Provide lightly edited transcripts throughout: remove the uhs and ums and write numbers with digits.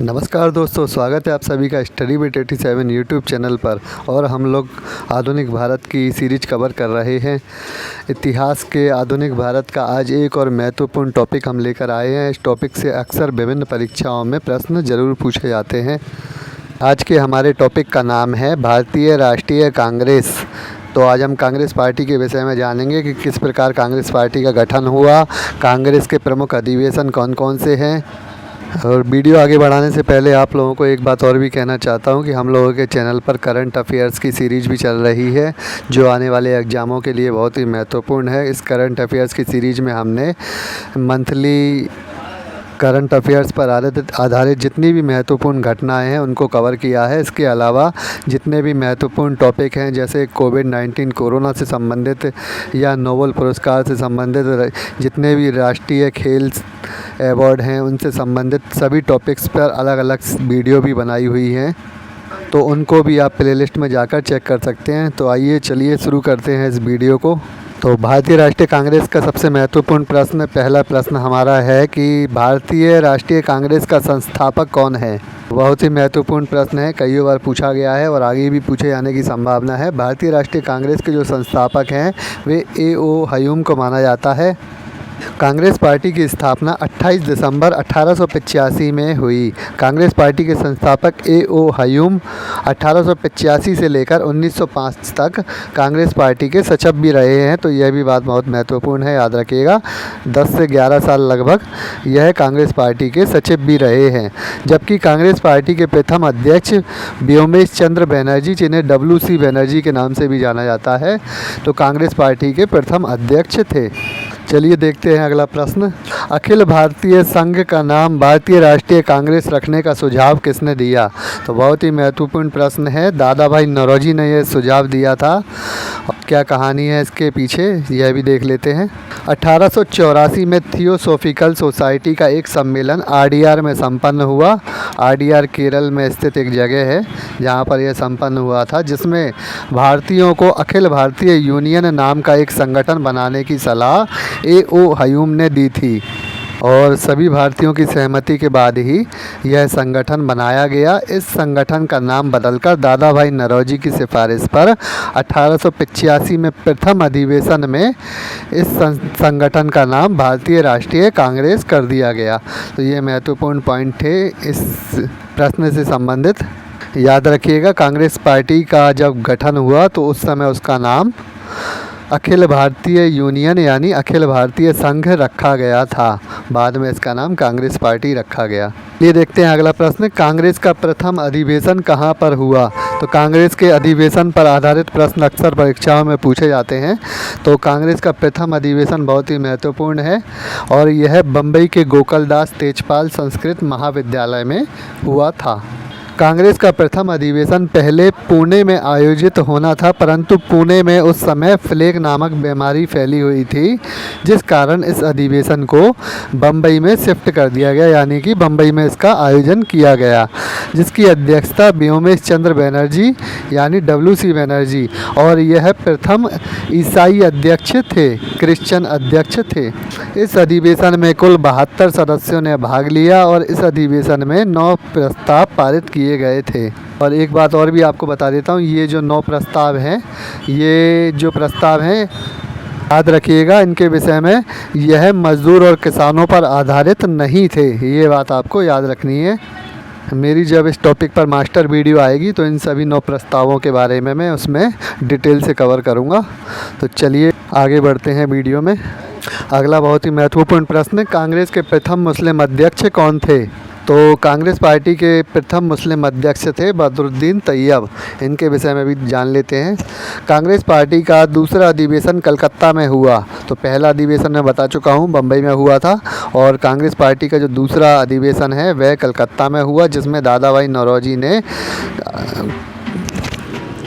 नमस्कार दोस्तों, स्वागत है आप सभी का स्टडी विद 87 यूट्यूब चैनल पर। और हम लोग आधुनिक भारत की सीरीज कवर कर रहे हैं। इतिहास के आधुनिक भारत का आज एक और महत्वपूर्ण टॉपिक हम लेकर आए हैं। इस टॉपिक से अक्सर विभिन्न परीक्षाओं में प्रश्न ज़रूर पूछे जाते हैं। आज के हमारे टॉपिक का नाम है भारतीय राष्ट्रीय कांग्रेस। तो आज हम कांग्रेस पार्टी के विषय में जानेंगे कि किस प्रकार कांग्रेस पार्टी का गठन हुआ, कांग्रेस के प्रमुख अधिवेशन कौन कौन से हैं। और वीडियो आगे बढ़ाने से पहले आप लोगों को एक बात और भी कहना चाहता हूं कि हम लोगों के चैनल पर करंट अफेयर्स की सीरीज़ भी चल रही है, जो आने वाले एग्ज़ामों के लिए बहुत ही महत्वपूर्ण है। इस करंट अफेयर्स की सीरीज़ में हमने मंथली करंट अफेयर्स पर आधारित जितनी भी महत्वपूर्ण घटनाएं हैं उनको कवर किया है। इसके अलावा जितने भी महत्वपूर्ण टॉपिक हैं, जैसे कोविड-19 कोरोना से संबंधित या नोबेल पुरस्कार से संबंधित, जितने भी राष्ट्रीय खेल अवार्ड हैं उनसे संबंधित सभी टॉपिक्स पर अलग अलग वीडियो भी बनाई हुई हैं। तो उनको भी आप प्लेलिस्ट में जाकर चेक कर सकते हैं। तो आइए चलिए शुरू करते हैं इस वीडियो को। तो भारतीय राष्ट्रीय कांग्रेस का सबसे महत्वपूर्ण प्रश्न, पहला प्रश्न हमारा है कि भारतीय राष्ट्रीय कांग्रेस का संस्थापक कौन है। बहुत ही महत्वपूर्ण प्रश्न है, कई बार पूछा गया है और आगे भी पूछे जाने की संभावना है। भारतीय राष्ट्रीय कांग्रेस के जो संस्थापक हैं वे A.O. ह्यूम को माना जाता है। कांग्रेस पार्टी की स्थापना 28 दिसंबर 1885 में हुई। कांग्रेस पार्टी के संस्थापक A.O. ह्यूम 1885 से लेकर 1905 तक कांग्रेस पार्टी के सचिव भी रहे हैं। तो यह भी बात बहुत महत्वपूर्ण है, याद रखिएगा। 10 से 11 साल लगभग यह कांग्रेस पार्टी के सचिव भी रहे हैं। जबकि कांग्रेस पार्टी के प्रथम अध्यक्ष व्योमेश चंद्र बनर्जी, जिन्हें W.C. बनर्जी के नाम से भी जाना जाता है, तो कांग्रेस पार्टी के प्रथम अध्यक्ष थे। चलिए देखते हैं अगला प्रश्न। अखिल भारतीय संघ का नाम भारतीय राष्ट्रीय कांग्रेस रखने का सुझाव किसने दिया। तो बहुत ही महत्वपूर्ण प्रश्न है, दादा भाई नौरोजी ने यह सुझाव दिया था। क्या कहानी है इसके पीछे, यह भी देख लेते हैं। 1884 में थियोसॉफिकल सोसाइटी का एक सम्मेलन RDR में संपन्न हुआ। RDR केरल में स्थित एक जगह है जहाँ पर यह संपन्न हुआ था, जिसमें भारतीयों को अखिल भारतीय यूनियन नाम का एक संगठन बनाने की सलाह A.O. ह्यूम ने दी थी। और सभी भारतीयों की सहमति के बाद ही यह संगठन बनाया गया। इस संगठन का नाम बदलकर दादा भाई नौरोजी की सिफारिश पर 1885 में प्रथम अधिवेशन में इस संगठन का नाम भारतीय राष्ट्रीय कांग्रेस कर दिया गया। तो ये महत्वपूर्ण पॉइंट थे इस प्रश्न से संबंधित। याद रखिएगा, कांग्रेस पार्टी का जब गठन हुआ तो उस समय उसका नाम अखिल भारतीय यूनियन यानी अखिल भारतीय संघ रखा गया था। बाद में इसका नाम कांग्रेस पार्टी रखा गया। ये देखते हैं अगला प्रश्न, कांग्रेस का प्रथम अधिवेशन कहाँ पर हुआ। तो कांग्रेस के अधिवेशन पर आधारित प्रश्न अक्सर परीक्षाओं में पूछे जाते हैं। तो कांग्रेस का प्रथम अधिवेशन बहुत ही महत्वपूर्ण है और यह बम्बई के गोकुलदास तेजपाल संस्कृत महाविद्यालय में हुआ था। कांग्रेस का प्रथम अधिवेशन पहले पुणे में आयोजित होना था, परंतु पुणे में उस समय प्लेग नामक बीमारी फैली हुई थी, जिस कारण इस अधिवेशन को बम्बई में शिफ्ट कर दिया गया, यानी कि बम्बई में इसका आयोजन किया गया, जिसकी अध्यक्षता व्योमेश चंद्र बनर्जी यानी W.C. बनर्जी, और यह प्रथम ईसाई अध्यक्ष थे, क्रिश्चियन अध्यक्ष थे। इस अधिवेशन में कुल 72 सदस्यों ने भाग लिया और इस अधिवेशन में 9 प्रस्ताव पारित किए गए थे। और एक बात और भी आपको बता देता हूँ, ये जो 9 प्रस्ताव हैं, ये जो प्रस्ताव हैं याद रखिएगा, इनके विषय में यह मजदूर और किसानों पर आधारित नहीं थे। ये बात आपको याद रखनी है। मेरी जब इस टॉपिक पर मास्टर वीडियो आएगी तो इन सभी 9 प्रस्तावों के बारे में मैं उसमें डिटेल से कवर करूँगा। तो चलिए आगे बढ़ते हैं वीडियो में। अगला बहुत ही महत्वपूर्ण प्रश्न, कांग्रेस के प्रथम मुस्लिम अध्यक्ष कौन थे। तो कांग्रेस पार्टी के प्रथम मुस्लिम अध्यक्ष थे बदरुद्दीन तैयब। इनके विषय में भी जान लेते हैं। कांग्रेस पार्टी का दूसरा अधिवेशन कलकत्ता में हुआ। तो पहला अधिवेशन मैं बता चुका हूँ, बम्बई में हुआ था, और कांग्रेस पार्टी का जो दूसरा अधिवेशन है वह कलकत्ता में हुआ, जिसमें दादा भाई नौरोजी ने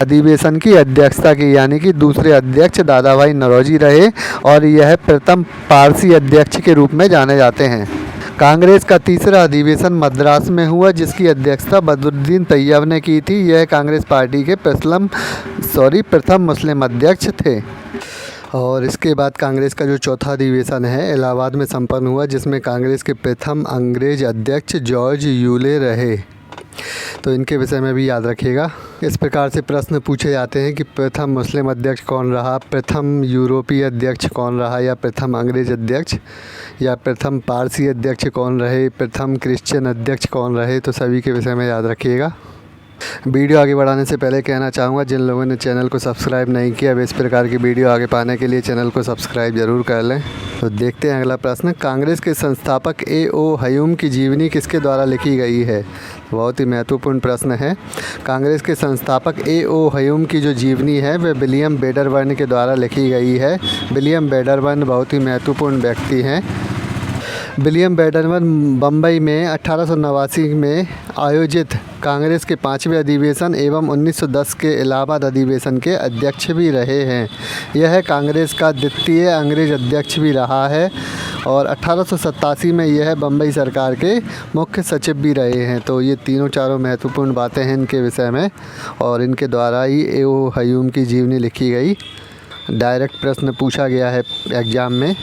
अधिवेशन की अध्यक्षता की, यानी कि दूसरे अध्यक्ष दादा भाई नौरोजी रहे और यह प्रथम पारसी अध्यक्ष के रूप में जाने जाते हैं। कांग्रेस का तीसरा अधिवेशन मद्रास में हुआ, जिसकी अध्यक्षता बदरुद्दीन तैयब ने की थी। यह कांग्रेस पार्टी के प्रथम मुस्लिम अध्यक्ष थे। और इसके बाद कांग्रेस का जो चौथा अधिवेशन है इलाहाबाद में संपन्न हुआ, जिसमें कांग्रेस के प्रथम अंग्रेज अध्यक्ष जॉर्ज यूले रहे। तो इनके विषय में भी याद रखिएगा। इस प्रकार से प्रश्न पूछे जाते हैं कि प्रथम मुस्लिम अध्यक्ष कौन रहा, प्रथम यूरोपीय अध्यक्ष कौन रहा, या प्रथम अंग्रेज अध्यक्ष, या प्रथम पारसी अध्यक्ष कौन रहे, प्रथम क्रिश्चियन अध्यक्ष कौन रहे। तो सभी के विषय में याद रखिएगा। वीडियो आगे बढ़ाने से पहले कहना चाहूँगा, जिन लोगों ने चैनल को सब्सक्राइब नहीं किया वे इस प्रकार की वीडियो आगे पाने के लिए चैनल को सब्सक्राइब ज़रूर कर लें। तो देखते हैं अगला प्रश्न। कांग्रेस के संस्थापक ए.ओ. हयूम की जीवनी किसके द्वारा लिखी गई है? बहुत ही महत्वपूर्ण प्रश्न है। कांग्रेस के संस्थापक ए.ओ. हयूम की जो जीवनी है वह विलियम वेडरबर्न के द्वारा लिखी गई है। विलियम वेडरबर्न बहुत ही महत्वपूर्ण व्यक्ति हैं। विलियम वेडरबर्न बम्बई में 1889 में आयोजित कांग्रेस के 5वें अधिवेशन एवं 1910 के इलाहाबाद अधिवेशन के अध्यक्ष भी रहे हैं। यह कांग्रेस का द्वितीय अंग्रेज अध्यक्ष भी रहा है और 1887 में यह बम्बई सरकार के मुख्य सचिव भी रहे हैं। तो ये तीनों चारों महत्वपूर्ण बातें हैं इनके विषय में, और इनके द्वारा ही ए.ओ. हयूम की जीवनी लिखी गई। डायरेक्ट प्रश्न पूछा गया है एग्ज़ाम में।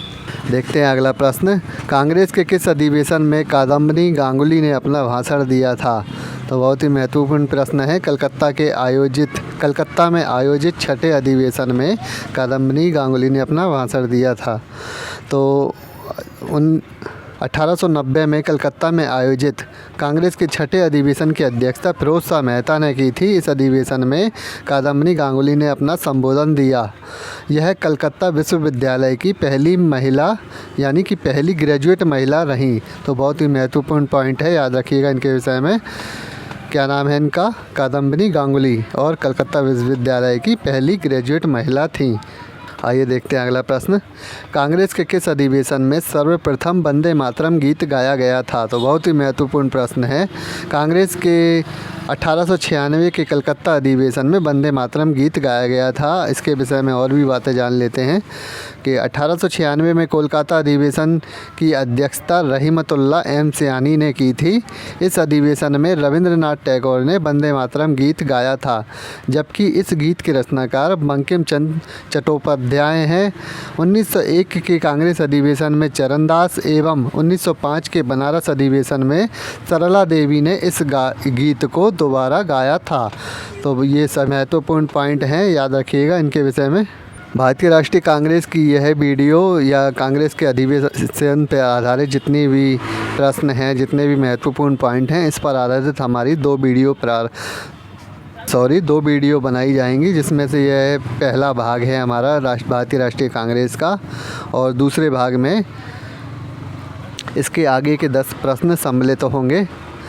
देखते हैं अगला प्रश्न। कांग्रेस के किस अधिवेशन में कादम्बनी गांगुली ने अपना भाषण दिया था? तो बहुत ही महत्वपूर्ण प्रश्न है। कलकत्ता में आयोजित छठे अधिवेशन में कादम्बनी गांगुली ने अपना भाषण दिया था। तो 1890 में कलकत्ता में आयोजित कांग्रेस के छठे अधिवेशन की अध्यक्षता फिरोज शाह मेहता ने की थी। इस अधिवेशन में कादम्बनी गांगुली ने अपना संबोधन दिया। यह कलकत्ता विश्वविद्यालय की पहली महिला यानी कि पहली ग्रेजुएट महिला रहीं। तो बहुत ही महत्वपूर्ण पॉइंट है, याद रखिएगा इनके विषय में। क्या नाम है इनका? कादम्बनी गांगुली, और कलकत्ता विश्वविद्यालय की पहली ग्रेजुएट महिला थीं। आइए देखते हैं अगला प्रश्न। कांग्रेस के किस अधिवेशन में सर्वप्रथम वंदे मातरम गीत गाया गया था? तो बहुत ही महत्वपूर्ण प्रश्न है। कांग्रेस के 1896 के कलकत्ता अधिवेशन में वंदे मातरम गीत गाया गया था। इसके विषय में और भी बातें जान लेते हैं कि 1896 में कोलकाता अधिवेशन की अध्यक्षता रहीमतुल्लाह एम सयानी ने की थी। इस अधिवेशन में रविंद्रनाथ टैगोर ने वंदे मातरम गीत गाया था, जबकि इस गीत के रचनाकार बंकिम चंद्र चट्टोपाध्याय हैं। 1901 के कांग्रेस अधिवेशन में चरणदास एवं 1905 के बनारस अधिवेशन में सरला देवी ने इस गीत को दोबारा गाया था। तो ये सब महत्वपूर्ण पॉइंट हैं, याद रखिएगा इनके विषय में। भारतीय राष्ट्रीय कांग्रेस की यह वीडियो या कांग्रेस के अधिवेशन पर आधारित जितनी भी प्रश्न हैं, जितने भी महत्वपूर्ण पॉइंट हैं, इस पर आधारित हमारी दो वीडियो बनाई जाएंगी, जिसमें से यह पहला भाग है हमारा भारतीय राष्ट्रीय कांग्रेस का, और दूसरे भाग में इसके आगे के 10 प्रश्न सम्मिलित होंगे।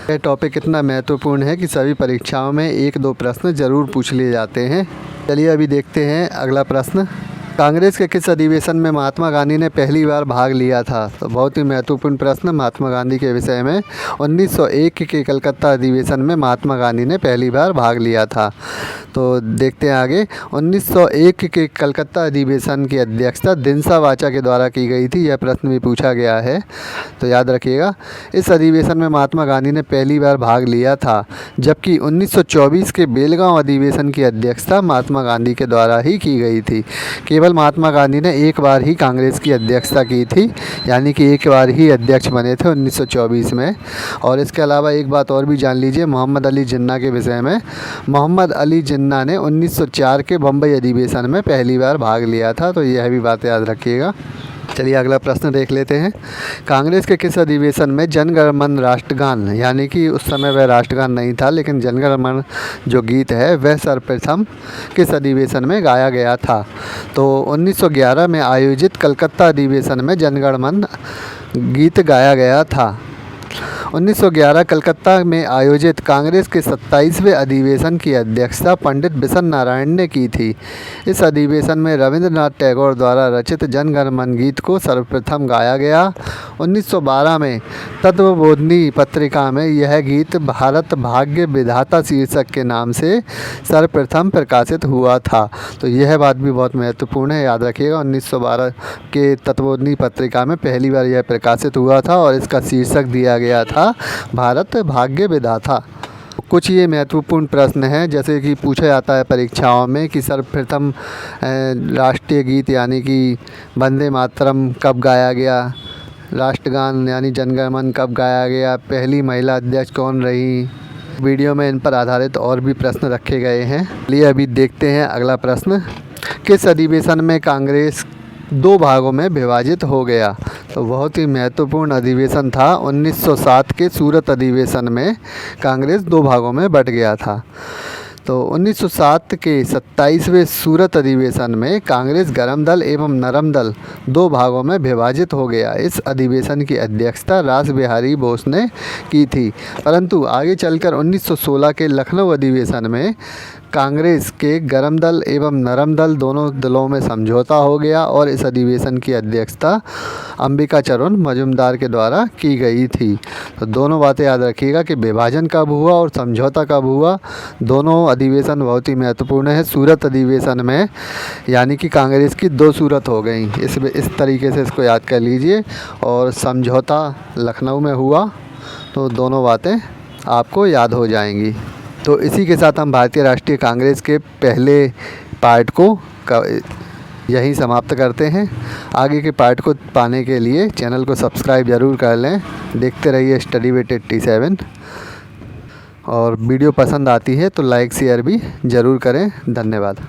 यह टॉपिक इतना महत्वपूर्ण है कि सभी परीक्षाओं में 1-2 प्रश्न ज़रूर पूछ लिए जाते हैं। चलिए अभी देखते हैं अगला प्रश्न। कांग्रेस के किस अधिवेशन में महात्मा गांधी ने पहली बार भाग लिया था? तो बहुत ही महत्वपूर्ण प्रश्न महात्मा गांधी के विषय में। 1901 के कलकत्ता अधिवेशन में महात्मा गांधी ने पहली बार भाग लिया था। तो देखते हैं आगे। 1901 के कलकत्ता अधिवेशन की अध्यक्षता दिनसा वाचा के द्वारा की गई थी। यह प्रश्न भी पूछा गया है, तो याद रखिएगा। इस अधिवेशन में महात्मा गांधी ने पहली बार भाग लिया था, जबकि 1924 के बेलगांव अधिवेशन की अध्यक्षता महात्मा गांधी के द्वारा ही की गई थी। केवल महात्मा गांधी ने एक बार ही कांग्रेस की अध्यक्षता की थी, यानी कि एक बार ही अध्यक्ष बने थे 1924 में। और इसके अलावा एक बात और भी जान लीजिए मोहम्मद अली जिन्ना के विषय में। मोहम्मद अली जिन्ना ने 1904 के बम्बई अधिवेशन में पहली बार भाग लिया था। तो यह भी बात याद रखिएगा। चलिए अगला प्रश्न देख लेते हैं। कांग्रेस के किस अधिवेशन में जन गण मन राष्ट्रगान, यानी कि उस समय वह राष्ट्रगान नहीं था लेकिन जन गण मन जो गीत है वह सर्वप्रथम किस अधिवेशन में गाया गया था? तो 1911 में आयोजित कलकत्ता अधिवेशन में जन गण मन गीत गाया गया था। 1911 कलकत्ता में आयोजित कांग्रेस के 27वें अधिवेशन की अध्यक्षता पंडित बिशन नारायण ने की थी। इस अधिवेशन में रविंद्रनाथ टैगोर द्वारा रचित जन गण मन गीत को सर्वप्रथम गाया गया। 1912 में तत्वबोधिनी पत्रिका में यह गीत भारत भाग्य विधाता शीर्षक के नाम से सर्वप्रथम प्रकाशित हुआ था। तो यह बात भी बहुत महत्वपूर्ण है, याद रखिएगा। 1912 के तत्वबोधिनी पत्रिका में पहली बार यह प्रकाशित हुआ था और इसका शीर्षक दिया गया था भारत भाग्य विधाता। कुछ ये महत्वपूर्ण प्रश्न हैं, जैसे कि पूछा जाता है परीक्षाओं में कि सर्वप्रथम राष्ट्रीय गीत यानी कि वंदे मातरम कब गाया गया, राष्ट्रगान यानी जनगण मन कब गाया गया, पहली महिला अध्यक्ष कौन रही। वीडियो में इन पर आधारित और भी प्रश्न रखे गए हैं। चलिए अभी देखते हैं अगला प्रश्न। किस अधिवेशन में कांग्रेस 2 भागों में विभाजित हो गया? तो बहुत ही महत्वपूर्ण अधिवेशन था। 1907 के सूरत अधिवेशन में कांग्रेस 2 भागों में बँट गया था। तो 1907 के 27वें सूरत अधिवेशन में कांग्रेस गरम दल एवं नरम दल 2 भागों में विभाजित हो गया। इस अधिवेशन की अध्यक्षता रास बिहारी बोस ने की थी, परंतु आगे चलकर 1916 के लखनऊ अधिवेशन में कांग्रेस के गरम दल एवं नरम दल दोनों दलों में समझौता हो गया और इस अधिवेशन की अध्यक्षता अंबिका चरण मजुमदार के द्वारा की गई थी। तो दोनों बातें याद रखिएगा कि विभाजन कब हुआ और समझौता कब हुआ। दोनों अधिवेशन बहुत ही महत्वपूर्ण है। सूरत अधिवेशन में यानी कि कांग्रेस की 2 सूरत हो गई, इस तरीके से इसको याद कर लीजिए। और समझौता लखनऊ में हुआ, तो दोनों बातें आपको याद हो जाएंगी। तो इसी के साथ हम भारतीय राष्ट्रीय कांग्रेस के पहले पार्ट को यहीं समाप्त करते हैं। आगे के पार्ट को पाने के लिए चैनल को सब्सक्राइब ज़रूर कर लें। देखते रहिए स्टडी विद 87। और वीडियो पसंद आती है तो लाइक शेयर भी ज़रूर करें। धन्यवाद।